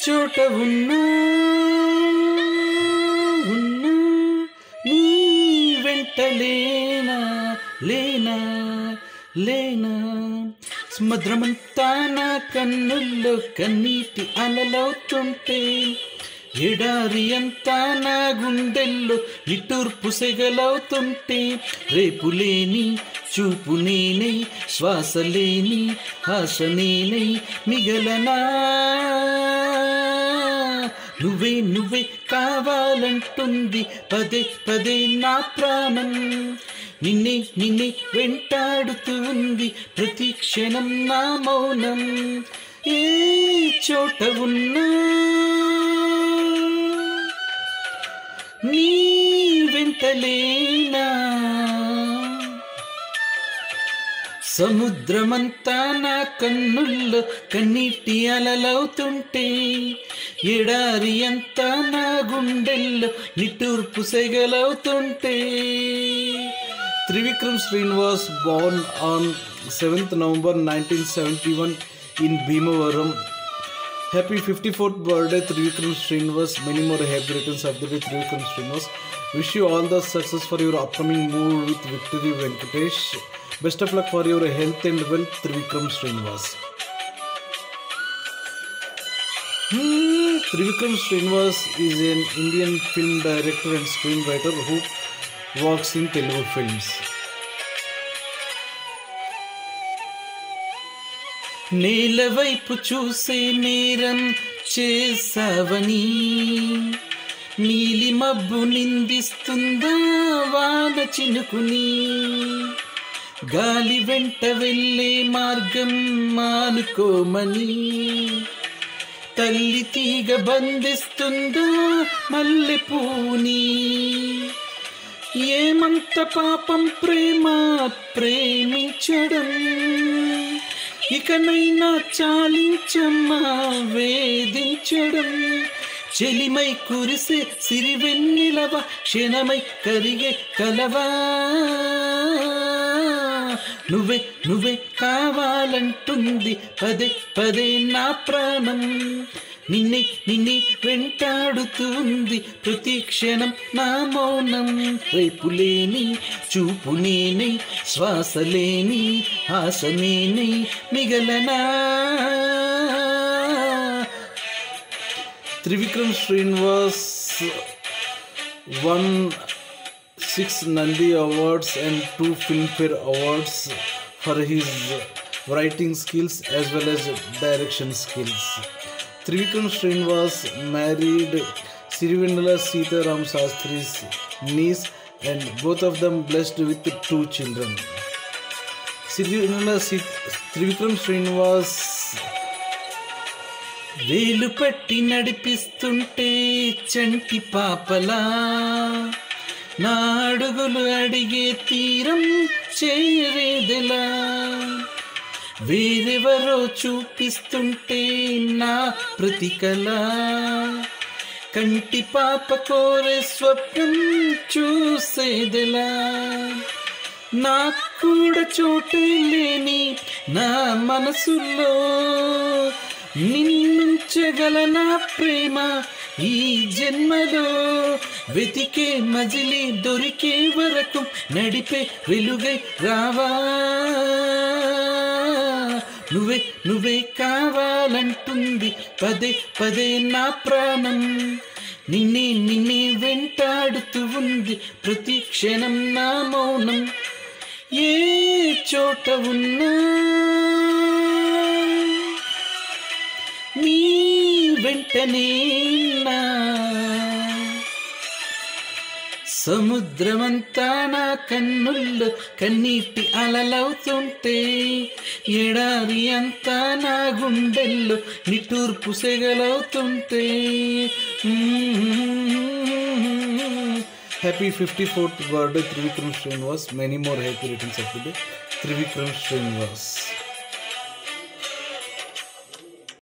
చోట ఉన్నా ఉన్నా నీ వెంట లేనా లేనా లేనా సముద్రమంతా నా కన్నుల్లో కన్నీటి అలలవుతుంటే ఎడారి అంతా నా గుండెల్లో నిట్టూర్పు సెగలవుతుంటే రేపు లేని చూపు నేనై శ్వాస లేని ఆశ నేనై మిగలనా నువ్వే నువ్వే కావాలంటుంది పదే పదే నా ప్రాణం నిన్నే నిన్నే వెంటాడుతూ ఉంది ప్రతి క్షణం నా మౌనం ఏ చోట ఉన్నా నీ వెంటలేనా సముద్రమంతా నా కన్నుల్లో కన్నీటి అలలవుతుంటే ఎడారి అంతా నా గుండెల్లో నిట్టూర్పు సెగలవుతుంటే. Trivikram Srinivas born on 7th November 1971 in Bhimavaram. Happy 54th birthday Trivikram Srinivas. Many more happy returns of the day Trivikram Srinivas. Wish you all the success for your upcoming move with Victory Venkatesh. Best of luck for your health and wealth Trivikram Srinivas. Trivikram Srinivas is an Indian film director and screenwriter who works in Telugu films. నేల వైపు చూసే నేరం చేసావని నీలి మబ్బు నిందిస్తుందా వాన చినుకుని గాలి వెంట వెళ్ళే మార్గం మానుకోమని తల్లి తీగ బంధిస్తుందా మల్లె పూని ఏమంత పాపం ప్రేమ ప్రేమించడం ఇకనైనా చాలించమ్మా వేధించడం చెలిమై కురిసే సిరివెన్నెలవా క్షణమై కరిగే కలవా నువ్వే నువ్వే కావాలంటుంది పదే పదే నా ప్రాణం నిన్నే నిన్నే వెంటాడుతుంది ప్రతి క్షణం నా మౌనం రేపు లేని చూపు నేనై శ్వాస లేని ఆశ నేనై మిగలనా. Trivikram Srinivas won 6 Nandi Awards and 2 Filmfare Awards for his writing skills as well as direction skills. Trivikram Srinivas married Sirivennela Sitaram Shastri's niece and both of them blessed with 2 children. Trivikram Srinivas వేలు పట్టి నడిపిస్తుంటే చంటి పాపలా నా అడుగులు అడిగే తీరం చేరేదెలా వేరెవరో చూపిస్తుంటే నా ప్రతికల కంటి పాప కోరే స్వప్నం చూసేదెలా నాకు కూడా చోటే లేని నా మనసులో నిన్నుంచగల నా ప్రేమ ఈ జన్మలో వెతికే మజిలీ దొరికే వరకు నడిపే వెలుగై రావా నువ్వే నువ్వే కావాలంటుంది పదే పదే నా ప్రాణం నిన్నే నిన్నే వెంటాడుతూ ఉంది ప్రతి క్షణం నా మౌనం ఏ చోట ఉన్నా నీ వెంటనే నా సముద్రమంతా నా కన్నుల్లో కన్నీటి అలలవుతుంటే ఎడారి అంతా నా గుండెల్లో నిట్టూర్పు సెగలవుతుంటే. Happy 54th birthday Trivikram Srinivas. Many more happy returns of the day Trivikram Srinivas.